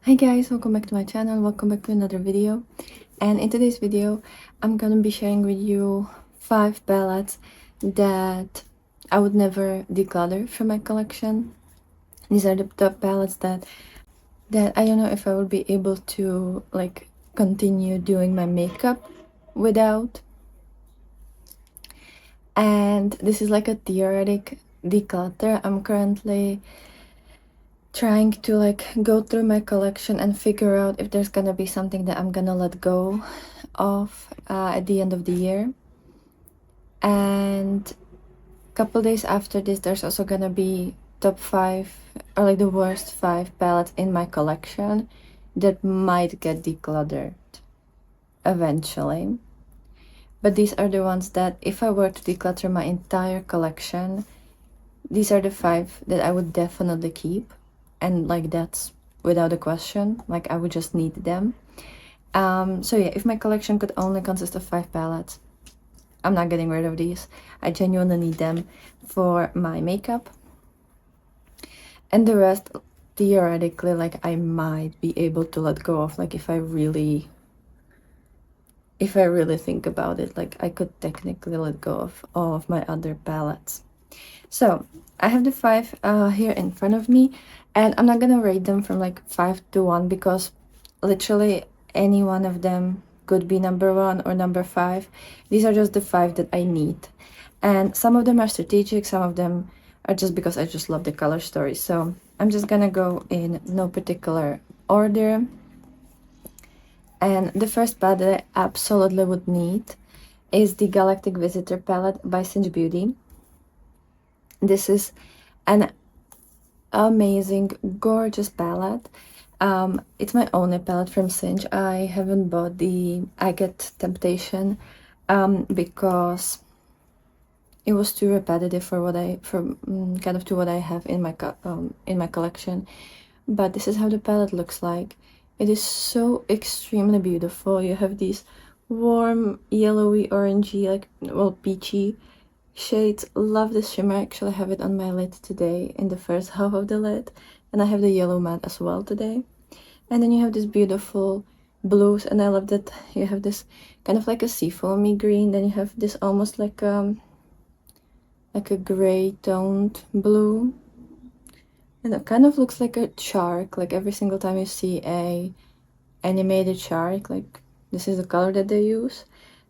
Hi guys, welcome back to my channel, welcome back to another video. And in today's video I'm gonna be sharing with you 5 palettes that I would never declutter from my collection. These are the top palettes that I don't know if I would be able to continue doing my makeup without. And this is like a theoretic declutter. I'm currently trying to go through my collection and figure out if there's gonna be something that I'm gonna let go of at the end of the year. And a couple days after this, there's also gonna be top 5 or like the worst 5 palettes in my collection that might get decluttered eventually. But these are the ones that if I were to declutter my entire collection, these are the 5 that I would definitely keep. And that's without a question, I would just need them. So yeah, if my collection could only consist of 5 palettes, I'm not getting rid of these. I genuinely need them for my makeup, and the rest theoretically I might be able to let go of, if I really think about it. I could technically let go of all of my other palettes. So I have the 5 here in front of me, and I'm not gonna rate them from 5 to 1 because literally any one of them could be number 1 or number 5. These are just the 5 that I need, and some of them are strategic, some of them are just because I just love the color story. So I'm just gonna go in no particular order. And the first palette that I absolutely would need is the Galactic Visitor palette by Singe Beauty. This is an amazing, gorgeous palette. It's my only palette from Singe. I haven't bought the Agate Temptation because it was too repetitive for what to what I have in my collection. But this is how the palette looks like. It is so extremely beautiful. You have these warm yellowy, orangey, peachy shades. Love this shimmer. I actually have it on my lid today, in the first half of the lid, and I have the yellow matte as well today. And then you have this beautiful blues, and I love that you have this kind of like a seafoamy green, then you have this almost like a gray toned blue, and it kind of looks like a shark. Every single time you see a animated shark, this is the color that they use.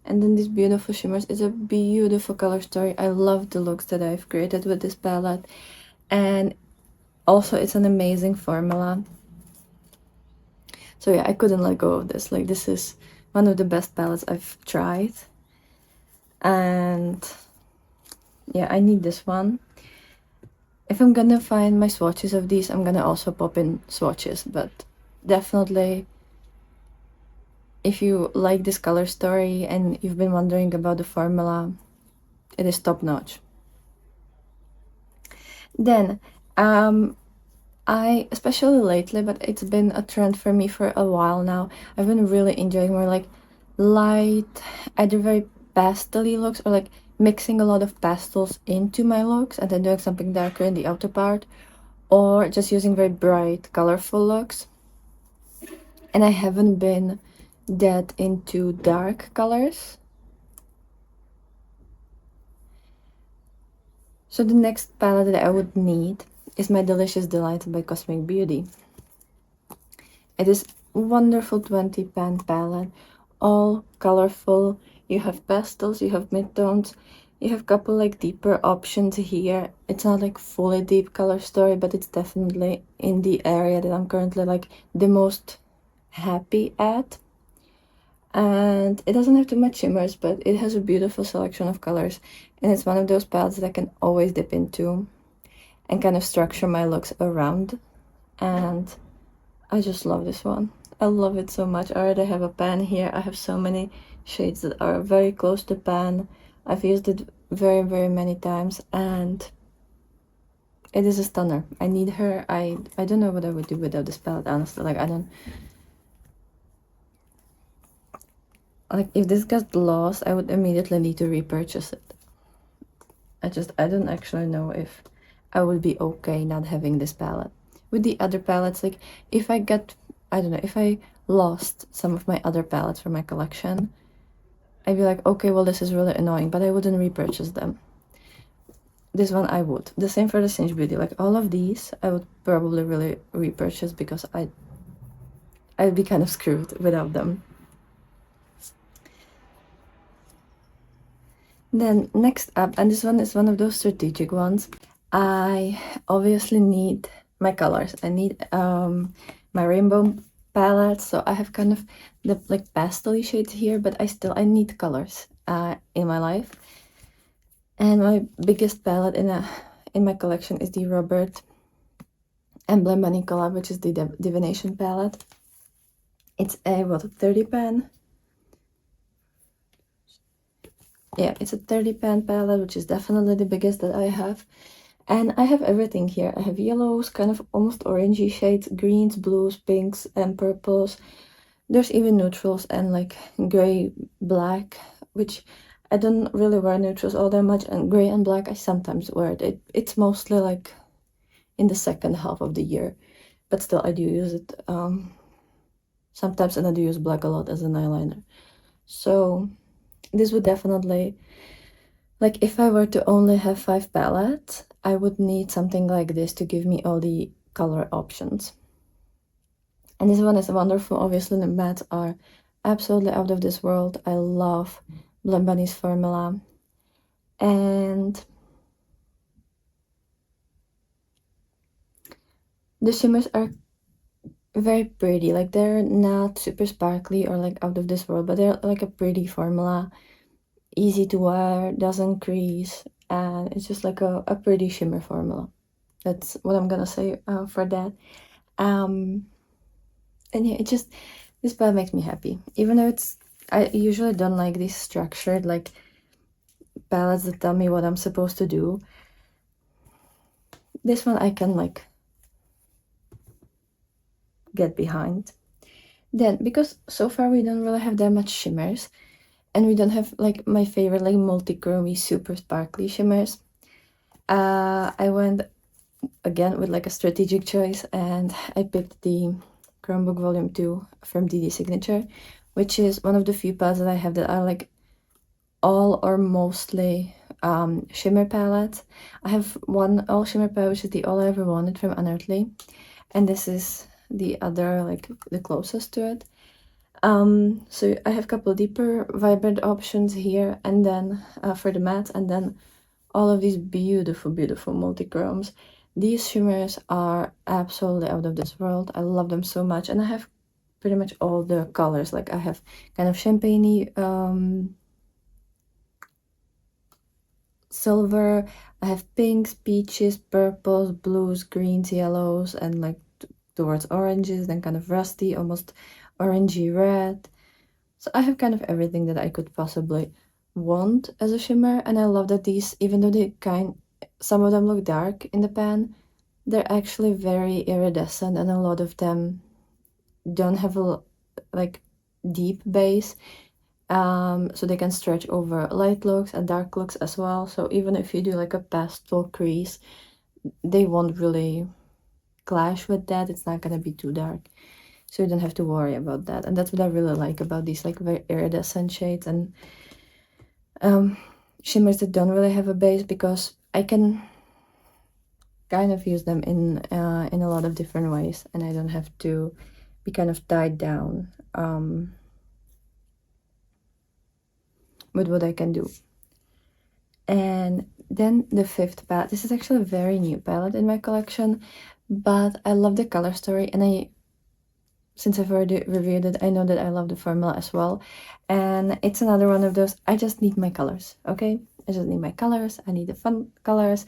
And then these beautiful shimmers. It's a beautiful color story. I love the looks that I've created with this palette, and also it's an amazing formula. So yeah, I couldn't let go of this. This is one of the best palettes I've tried, and yeah, I need this one. If I'm gonna find my swatches of these, I'm gonna also pop in swatches, but definitely if you like this color story and you've been wondering about the formula, it is top notch. Then I, especially lately, but it's been a trend for me for a while now, I've been really enjoying more light, either very pastel-y looks, or mixing a lot of pastels into my looks and then doing something darker in the outer part, or just using very bright, colorful looks. And I haven't been that into dark colors. So the next palette that I would need is my Delicious Delight by Cosmic Beauty. It is wonderful 20 pan palette, all colorful. You have pastels, you have midtones, you have a couple deeper options here. It's not fully deep color story, but it's definitely in the area that I'm currently the most happy at. And it doesn't have too much shimmers, but it has a beautiful selection of colors, and it's one of those palettes that I can always dip into and kind of structure my looks around. And I just love this one. I love it so much. I already have a pan here. I have so many shades that are very close to pan. I've used it very, very many times, and it is a stunner. I need her. I don't know what I would do without this palette, honestly. I don't... if this got lost, I would immediately need to repurchase it. I don't actually know if I would be okay not having this palette. With the other palettes, if I get I don't know, if I lost some of my other palettes from my collection, I'd be like, okay, well, this is really annoying, but I wouldn't repurchase them. This one I would. The same for the Cinch Beauty. Like, all of these I would probably really repurchase because I'd be kind of screwed without them. Then next up, and this one is one of those strategic ones, I obviously need my colors. I need my rainbow palette, so I have kind of the like pastel shades here, but I need colors in my life. And my biggest palette in my collection is the Robert and Blend Bunny collab, which is the Divination palette. It's a 30 pan. Yeah, it's a 30 pan palette, which is definitely the biggest that I have. And I have everything here. I have yellows, kind of almost orangey shades, greens, blues, pinks, and purples. There's even neutrals and like gray, black, which I don't really wear neutrals all that much. And gray and black, I sometimes wear it. It's mostly like in the second half of the year. But still, I do use it sometimes, and I do use black a lot as an eyeliner. So this would definitely, like, if I were to only have 5 palettes, I would need something like this to give me all the color options. And this one is wonderful. Obviously, the mattes are absolutely out of this world. I love Blend Bunny's formula. And the shimmers are very pretty. Like, they're not super sparkly or like out of this world, but they're like a pretty formula. Easy to wear, doesn't crease, and it's just like a pretty shimmer formula. That's what I'm gonna say for that. And yeah, this palette makes me happy. Even though I usually don't like these structured like palettes that tell me what I'm supposed to do. This one I can like get behind. Then, because so far we don't really have that much shimmers, and we don't have like my favorite like multi-chromy super sparkly shimmers, I went again with like a strategic choice, and I picked the Chromebook Volume 2 from DD Signature, which is one of the few palettes that I have that are like all or mostly shimmer palettes. I have one all shimmer palette, which is the All I Ever Wanted from Unearthly, and this is the other, like the closest to it. So I have a couple deeper vibrant options here, and then for the matte, and then all of these beautiful multi-chromes. These shimmers are absolutely out of this world. I love them so much, and I have pretty much all the colors. Like, I have kind of champagne-y silver, I have pinks, peaches, purples, blues, greens, yellows, and like towards oranges, then kind of rusty, almost orangey red. So I have kind of everything that I could possibly want as a shimmer, and I love that these, even though some of them look dark in the pan, they're actually very iridescent, and a lot of them don't have a like deep base, so they can stretch over light looks and dark looks as well. So even if you do like a pastel crease, they won't really clash with that. It's not gonna be too dark, so you don't have to worry about that. And that's what I really like about these like very iridescent shades and shimmers that don't really have a base, because I can kind of use them in a lot of different ways, and I don't have to be kind of tied down with what I can do. And then the 5th palette. This is actually a very new palette in my collection, but I love the color story, and since I've already reviewed it, I know that I love the formula as well. And it's another one of those, I just need my colors, okay? I just need my colors, I need the fun colors.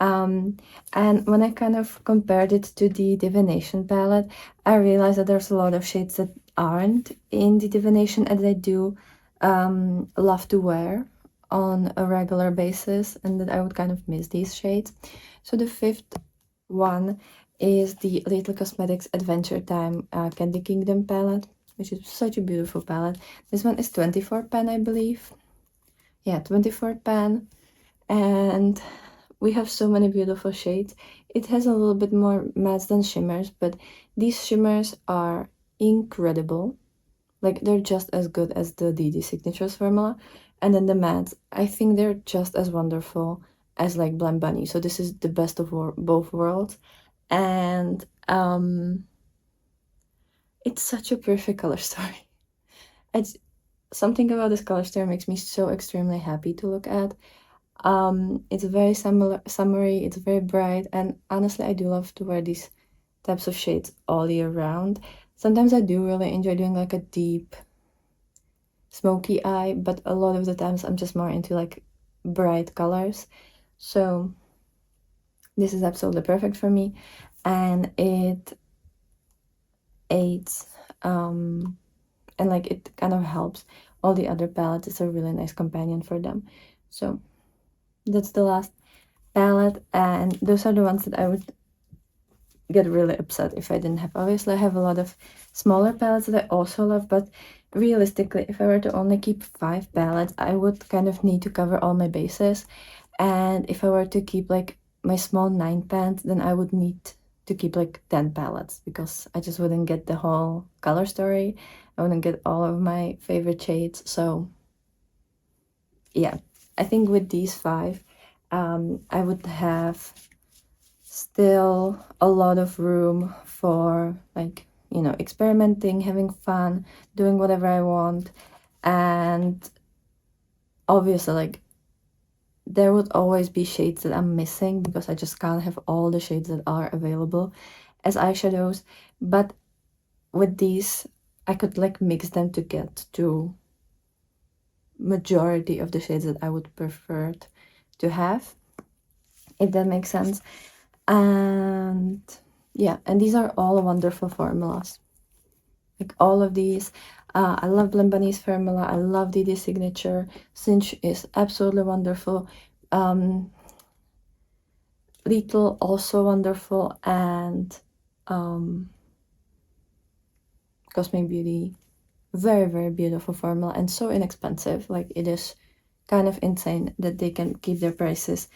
And when I kind of compared it to the Divination palette, I realized that there's a lot of shades that aren't in the Divination, and I do love to wear on a regular basis, and that I would kind of miss these shades. So the 5th one is the Little Cosmetics Adventure Time Candy Kingdom palette, which is such a beautiful palette. This one is 24 pan, I believe. Yeah, 24 pan, and we have so many beautiful shades. It has a little bit more mattes than shimmers, but these shimmers are incredible. Like, they're just as good as the DD Signatures formula. And then the mattes, I think they're just as wonderful as like Blend Bunny. So this is the best of both worlds. And it's such a perfect color story. It's something about this color story makes me so extremely happy to look at. It's very summery, it's very bright, and honestly, I do love to wear these types of shades all year round. Sometimes I do really enjoy doing like a deep smoky eye, but a lot of the times I'm just more into like bright colors. So this is absolutely perfect for me, and it aids and like it kind of helps all the other palettes. It's a really nice companion for them. So that's the last palette, and those are the ones that I would get really upset if I didn't have. Obviously, I have a lot of smaller palettes that I also love, but realistically, if I were to only keep 5 palettes, I would kind of need to cover all my bases. And if I were to keep like my small 9 pans, then I would need to keep like 10 palettes, because I just wouldn't get the whole color story. I wouldn't get all of my favorite shades. So yeah, I think with these 5, I would have still a lot of room for like, you know, experimenting, having fun, doing whatever I want. And obviously, like, there would always be shades that I'm missing, because I just can't have all the shades that are available as eyeshadows. But with these, I could like mix them to get to majority of the shades that I would prefer to have, if that makes sense. And yeah, and these are all wonderful formulas. Like all of these, I love Blend Bunny's formula. I love DD Signature. Cinch is absolutely wonderful. Little also wonderful, and Cosmic Beauty, very, very beautiful formula, and so inexpensive. Like, it is kind of insane that they can keep their prices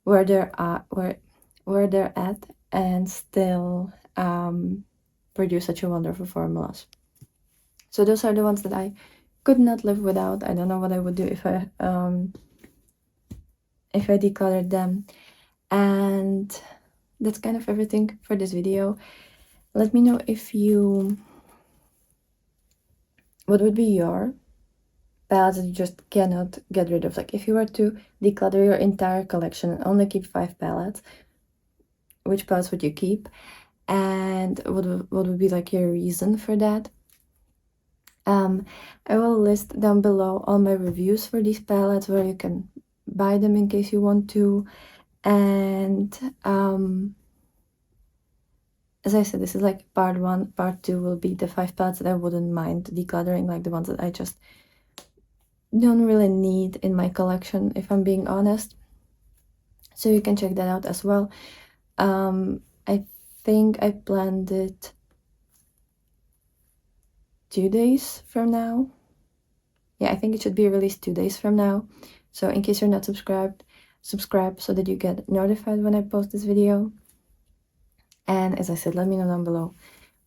where they're at, where they're at, and still produce such a wonderful formulas. So those are the ones that I could not live without. I don't know what I would do if I decluttered them. And that's kind of everything for this video. Let me know if you, what would be your palettes that you just cannot get rid of. Like, if you were to declutter your entire collection and only keep 5 palettes, which palettes would you keep? And what would be like your reason for that? I will list down below all my reviews for these palettes, where you can buy them in case you want to. And as I said, this is like part 1. Part 2 will be the 5 palettes that I wouldn't mind decluttering, like the ones that I just don't really need in my collection, if I'm being honest. So you can check that out as well. I think I planned it 2 days from now. Yeah, I think it should be released 2 days from now. So in case you're not subscribed, subscribe so that you get notified when I post this video. And as I said, let me know down below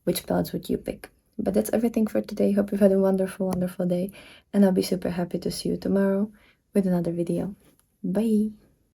which palettes would you pick. But that's everything for today. Hope you've had a wonderful, wonderful day. And I'll be super happy to see you tomorrow with another video. Bye!